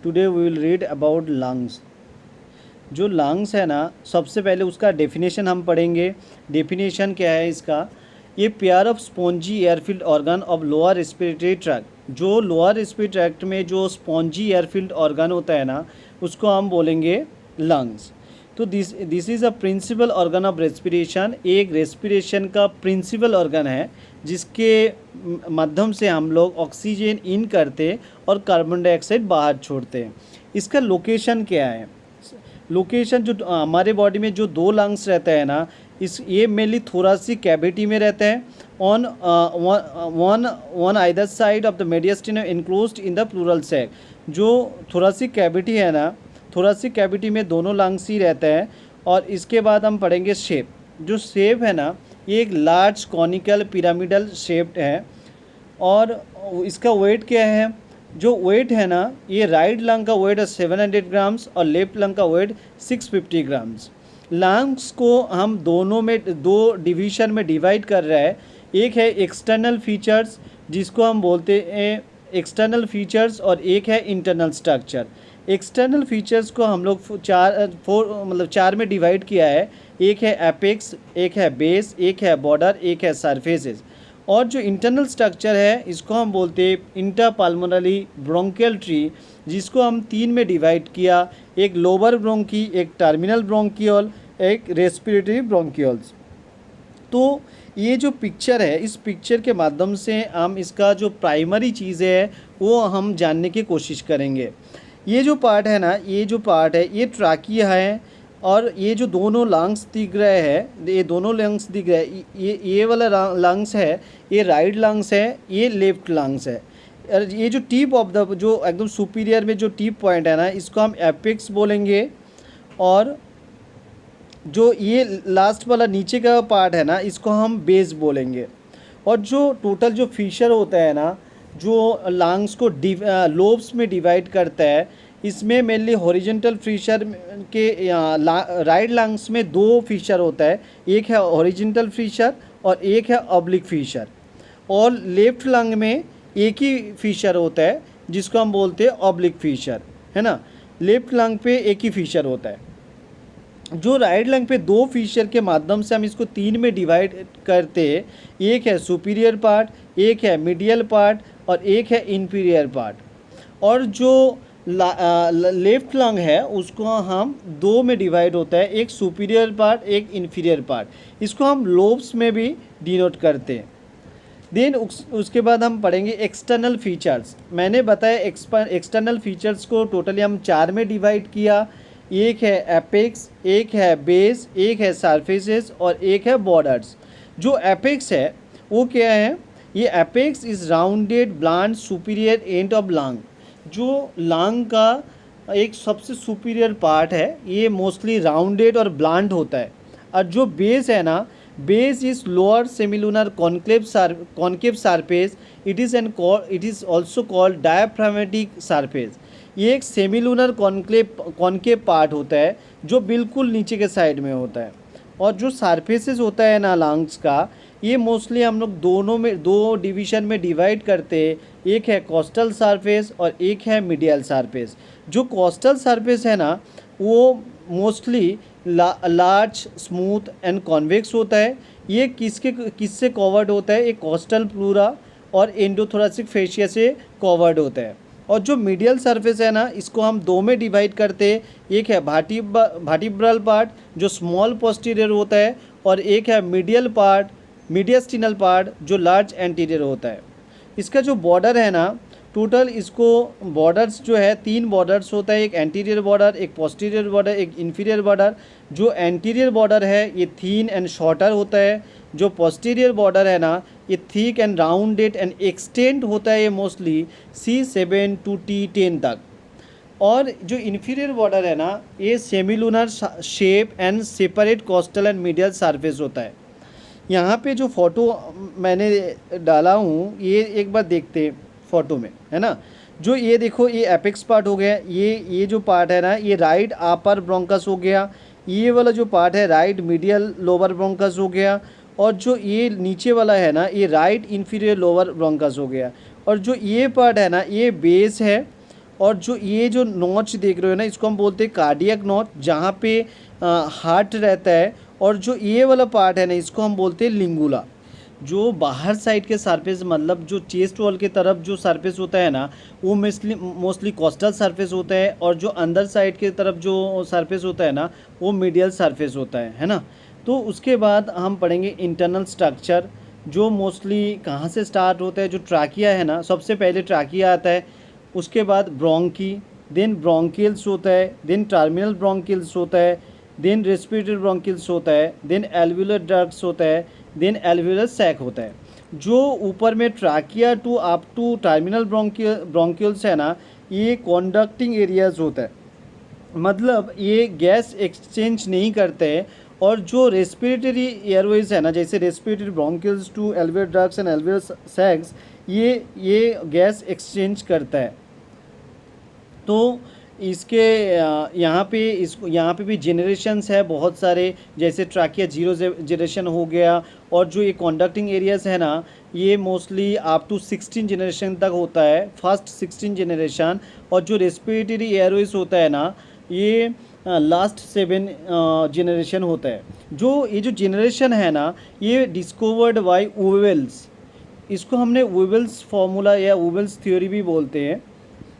Today we will read about lungs. जो lungs है ना, सबसे पहले उसका डेफिनेशन हम पढ़ेंगे। डेफिनेशन क्या है इसका? ये pair of spongy air filled organ of lower respiratory tract. जो लोअर रेस्पिरेटरी ट्रैक्ट में जो स्पॉन्जी एयरफिल्ड ऑर्गन होता है ना, उसको हम बोलेंगे लंग्स। तो this is a principal organ of respiration. एक रेस्पिरेशन का प्रिंसिपल ऑर्गन है जिसके माध्यम से हम लोग ऑक्सीजन इन करते और कार्बन डाइऑक्साइड बाहर छोड़ते हैं। इसका लोकेशन क्या है? लोकेशन जो हमारे बॉडी में जो दो लंग्स रहते हैं ना, ये मेनली थोरासिक कैविटी में रहते हैं। On one either side of the mediastinum enclosed in the pleural sac. जो थोरासिक कैविटी है ना, थोरासिक कैविटी में दोनों लंग्स ही रहते हैं। और इसके बाद हम पढ़ेंगे शेप। जो शेप है ना, ये एक लार्ज कॉनिकल पिरामिडल शेप्ड है। और इसका वेट क्या है? जो वेट है ना, ये राइट लंग का वेट है 700 ग्राम्स और लेफ्ट लंग का वेट 650 ग्राम्स। लंग्स को हम दोनों में दो डिवीज़न में डिवाइड कर रहे हैं। एक है एक्सटर्नल फीचर्स जिसको हम बोलते हैं एक्सटर्नल फीचर्स, और एक है इंटरनल स्ट्रक्चर। एक्सटर्नल फीचर्स को हम लोग चार में डिवाइड किया है। एक है एपेक्स, एक है बेस, एक है बॉर्डर, एक है सरफेसेस। और जो इंटरनल स्ट्रक्चर है इसको हम बोलते हैं इंटरपल्मोनरी ब्रोंकियल ट्री, जिसको हम तीन में डिवाइड किया। एक लोअर ब्रोंकी, एक टर्मिनल ब्रोंकियल, एक रेस्पिरेटरी ब्रोंकियल्स। तो ये जो पिक्चर है, इस पिक्चर के माध्यम से हम इसका जो प्राइमरी चीज़ है वो हम जानने की कोशिश करेंगे। ये जो पार्ट है ना, ये जो पार्ट है ये ट्राकिया है। और ये जो दोनों लंग्स दिख रहे हैं, ये दोनों लंग्स दिख रहे हैं, ये वाला लंग्स है, ये राइट लंग्स है, ये लेफ्ट लंग्स है। और ये जो टिप ऑफ द जो एकदम सुपीरियर में जो टिप पॉइंट है ना, इसको हम एपेक्स बोलेंगे। और जो ये लास्ट वाला नीचे का पार्ट है ना, इसको हम बेस बोलेंगे। और जो टोटल जो फीचर होता है ना, जो लंग्स को लोब्स में डिवाइड करता है, इसमें मेनली हॉरिजॉन्टल फीचर के राइट लंग्स में दो फीचर होता है। एक है हॉरिजॉन्टल फीचर और एक है ऑब्लिक फीचर। और लेफ्ट लंग में एक ही फीचर होता है जिसको हम बोलते हैं ऑब्लिक फीचर, है ना। लेफ्ट लंग पे एक ही फीचर होता है। जो राइट लंग पे दो फीचर के माध्यम से हम इसको तीन में डिवाइड करते हैं। एक है सुपीरियर पार्ट, एक है मीडियल पार्ट और एक है इंफीरियर पार्ट। और जो लेफ्ट लंग है उसको हम दो में डिवाइड होता है, एक सुपीरियर पार्ट, एक इंफीरियर पार्ट। इसको हम लोब्स में भी डिनोट करते हैं। देन उसके बाद हम पढ़ेंगे एक्सटर्नल फीचर्स। मैंने बताया एक्सटर्नल फीचर्स को टोटली हम चार में डिवाइड किया। एक है एपेक्स, एक है बेस, एक है सरफेसेस और एक है बॉर्डर्स। जो एपेक्स है वो क्या है? ये apex is rounded blunt superior end of lung. जो लंग का एक सबसे सुपीरियर पार्ट है, ये मोस्टली राउंडेड और ब्लांट होता है। और जो बेस है ना, base is lower semilunar concave surface. It is also called diaphragmatic surface. ये एक सेमिलुनर कॉन्केव पार्ट होता है जो बिल्कुल नीचे के साइड में होता है। और जो सरफेसेस होता है ना लंग्स का, ये मोस्टली हम लोग दोनों में दो डिवीज़न में डिवाइड करते हैं। एक है कोस्टल सरफेस और एक है मीडियल सरफेस। जो कोस्टल सरफेस है ना, वो mostly large, smooth and convex होता है। ये किससे कवर्ड होता है? एक कोस्टल प्लूरा और एंडोथोरेसिक फेशिया से कवर्ड होता है। और जो मीडियल सरफेस है ना, इसको हम दो में डिवाइड करते हैं। एक है वर्टिब्रल पार्ट जो स्मॉल पोस्टीरियर होता है, और एक है मीडियल पार्ट, मीडियस्टिनल पार्ट जो लार्ज एंटीरियर होता है। इसका जो बॉर्डर है ना, टोटल इसको बॉर्डर्स जो है तीन बॉर्डर्स होता है। एक एंटीरियर बॉर्डर, एक पोस्टीरियर बॉर्डर, एक इंफीरियर बॉर्डर। जो एंटीरियर बॉर्डर है ये थिन एंड शॉर्टर होता है। जो पोस्टीरियर बॉर्डर है ना, ये thick and rounded and extend होता है, ये मोस्टली C7 to T10 तक। और जो इन्फीरियर बॉर्डर है ना, ये semilunar shape and separate coastal and medial surface होता है। यहाँ पे जो फ़ोटो मैंने डाला हूँ, ये एक बार देखते हैं फ़ोटो में, है ना। जो ये देखो, ये एपेक्स पार्ट हो गया। ये जो पार्ट है ना, ये राइट अपर ब्रोंकस हो गया। ये वाला जो पार्ट है राइट मीडियल लोअर ब्रोंकस हो गया। और जो ये नीचे वाला है ना, ये राइट इन्फीरियर लोअर ब्रोंकस हो गया। और जो ये पार्ट है ना, ये बेस है। और जो ये जो नॉच देख रहे हो ना, इसको हम बोलते हैं कार्डियक नॉच, जहाँ पे हार्ट रहता है। और जो ये वाला पार्ट है ना, इसको हम बोलते हैं लिंगुला। जो बाहर साइड के सरफेस, मतलब जो चेस्ट वॉल के तरफ जो सरफेस होता है ना, वो मोस्टली कोस्टल सरफेस होता है। और जो अंदर साइड के तरफ जो सरफेस होता है ना, वो मीडियल सरफेस होता है ना। तो उसके बाद हम पढ़ेंगे इंटरनल स्ट्रक्चर, जो मोस्टली कहाँ से स्टार्ट होता है। जो ट्राकिया है ना, सबसे पहले ट्राकिया आता है, उसके बाद ब्रोंकी, देन ब्रोंकियल्स होता है, देन टर्मिनल ब्रोंकियल्स होता है, देन रेस्पिरेटरी ब्रोंकियल्स होता है, देन एल्वुलर डक्ट्स होता है, देन एल्वुलर सैक होता है। जो ऊपर में trachea to up to terminal bronchioles है ना, ये कॉन्डक्टिंग एरियाज होता है, मतलब ये गैस एक्सचेंज नहीं करते हैं। और जो रेस्पिरेटरी एयरवेज है ना, जैसे respiratory bronchioles to alveolar ducts and alveolar sacs, ये गैस एक्सचेंज करता है। तो इसके यहाँ पे भी जनरेशन्स है बहुत सारे, जैसे ट्राकिया 0 जनरेशन हो गया। और जो ये कॉन्डक्टिंग एरियाज है ना, ये मोस्टली अप टू 16 जनरेशन तक होता है, फर्स्ट 16 जनरेशन। और जो रेस्पिरेटरी एयरवेज होता है ना, ये लास्ट 7 जनरेशन होता है। ये जो जनरेशन है ना, ये डिस्कवर्ड बाय वेल्स। इसको हमने वेल्स फार्मूला या वेल्स थ्योरी भी बोलते हैं,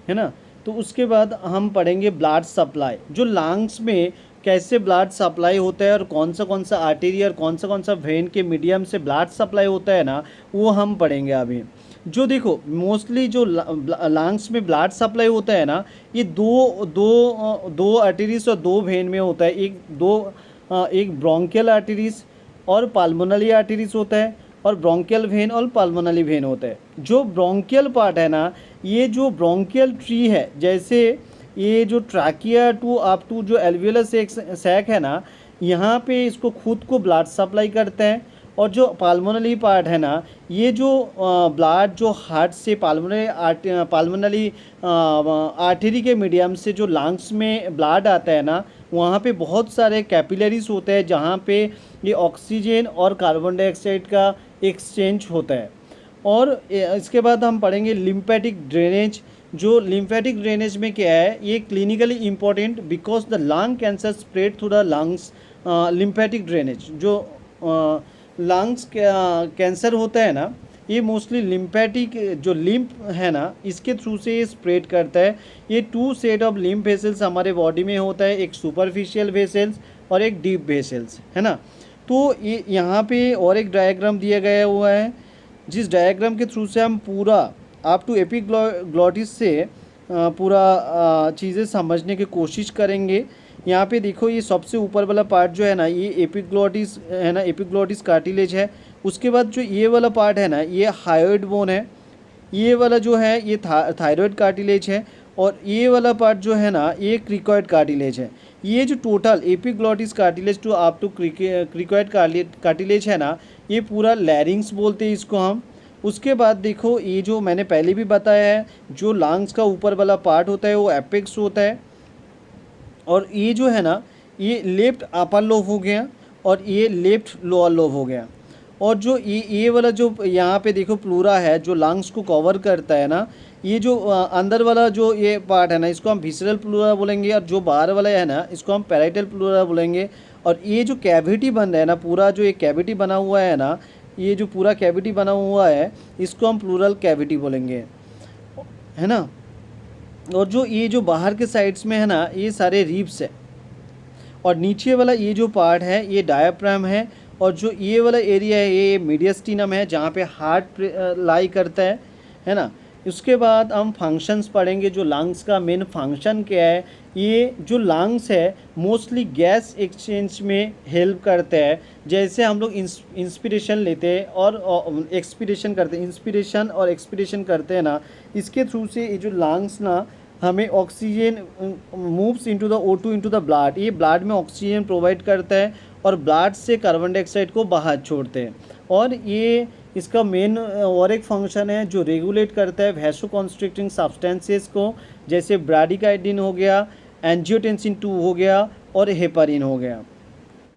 है ना। तो उसके बाद हम पढ़ेंगे ब्लड सप्लाई, जो लंग्स में कैसे ब्लड सप्लाई होता है और कौन सा आर्टेरी और कौन सा वेन के मीडियम से ब्लड सप्लाई होता है ना, वो हम पढ़ेंगे अभी। जो देखो मोस्टली जो लंग्स में ब्लड सप्लाई होता है ना, ये दो आर्टेरीज और 2 वेन में होता है। एक ब्रोंकियल आर्टेरीज और पाल्मोनरी आर्टेरीज होता है, और ब्रोंकियल वेन और पाल्मोनरी वेन होता है। जो ब्रोंकियल पार्ट है ना, ये जो ब्रोंकियल ट्री है, जैसे ये जो ट्राकिया टू अप टू जो एल्वुलर सैक है ना, यहाँ पे इसको खुद को ब्लड सप्लाई करते हैं। और जो पाल्मोनरी पार्ट है ना, ये जो ब्लड जो हार्ट से पाल्मोनरी आर्टरी के मीडियम से जो लंग्स में ब्लड आता है ना, वहाँ पे बहुत सारे कैपिलरीज होते हैं, जहाँ पे ये ऑक्सीजन और कार्बन डाइऑक्साइड का एक्सचेंज होता है। और इसके बाद हम पढ़ेंगे लिम्फेटिक ड्रेनेज। जो लिम्फेटिक ड्रेनेज में क्या है, ये clinically important because the lung cancer spread through the lungs. Lymphatic drainage, जो लंग्स कैंसर होता है ना, ये मोस्टली लिम्फेटिक जो लिम्फ है ना, इसके थ्रू से ये स्प्रेड करता है। ये 2 सेट ऑफ लिम्फ वेसल्स हमारे बॉडी में होता है, एक सुपरफिशियल वेसल्स और एक डीप वेसल्स, है ना। तो ये यहाँ पे और एक डायग्राम दिया गया हुआ है, जिस डायग्राम के थ्रू से हम पूरा अप टू एपिग्लॉटिस से पूरा चीज़ें समझने की कोशिश करेंगे। यहाँ पे देखो, ये सबसे ऊपर वाला पार्ट जो है ना, ये एपिग्लॉटिस है ना, एपिग्लॉटिस कार्टिलेज है। उसके बाद जो ये वाला पार्ट है ना, ये हायोइड बोन है। ये वाला जो है ये थायराइड कार्टिलेज है। और ये वाला पार्ट जो है ना, ये क्रिकॉइड कार्टिलेज है। ये जो total epiglottis cartilage to up to cricoid cartilage है ना, ये पूरा लैरिंग्स बोलते हैं इसको हम। उसके बाद देखो, ये जो मैंने पहले भी बताया है, जो लंग्स का ऊपर वाला पार्ट होता है वो एपेक्स होता है। और ये जो है ना, ये लेफ्ट अपर लोब हो गया और ये लेफ्ट लोअर लोब हो गया। और जो ये वाला जो यहाँ पे देखो प्लूरा है, जो लंग्स को कवर करता है ना, ये जो अंदर वाला जो ये पार्ट है ना, इसको हम विसरल प्लूरा बोलेंगे। और जो बाहर वाला है ना, इसको हम पैराइटल प्लूरा बोलेंगे। और ये जो कैविटी बन रहा है ना, पूरा जो ये कैविटी बना हुआ है ना, ये जो पूरा कैविटी बना हुआ है, इसको हम प्लूरल कैविटी बोलेंगे, है ना। और जो ये जो बाहर के साइड्स में है ना, ये सारे रिब्स है। और नीचे वाला ये जो पार्ट है, ये डायाफ्राम है। और जो ये वाला एरिया है, ये मीडियस्टिनम है, जहाँ पे हार्ट लाई करता है ना। उसके बाद हम फंक्शंस पढ़ेंगे। जो लंग्स का मेन फंक्शन क्या है, ये जो लंग्स है मोस्टली गैस एक्सचेंज में हेल्प करते हैं। जैसे हम लोग इंस्पिरेशन लेते हैं और एक्सपीरेशन करते हैं, इंस्पिरेशन और एक्सपीरेशन करते हैं ना, इसके थ्रू से ये जो लंग्स ना हमें oxygen moves into the O2 into the blood, ये ब्लड में ऑक्सीजन प्रोवाइड करता है और ब्लड से कार्बन डाइऑक्साइड को बाहर छोड़ते हैं। और ये इसका मेन और एक फंक्शन है जो रेगुलेट करता है वैसोकॉन्स्ट्रिक्टिंग सब्सटेंसेस को, जैसे ब्राडिकाइडिन हो गया, एंजियोटेंसिन 2 हो गया और हेपारिन हो गया।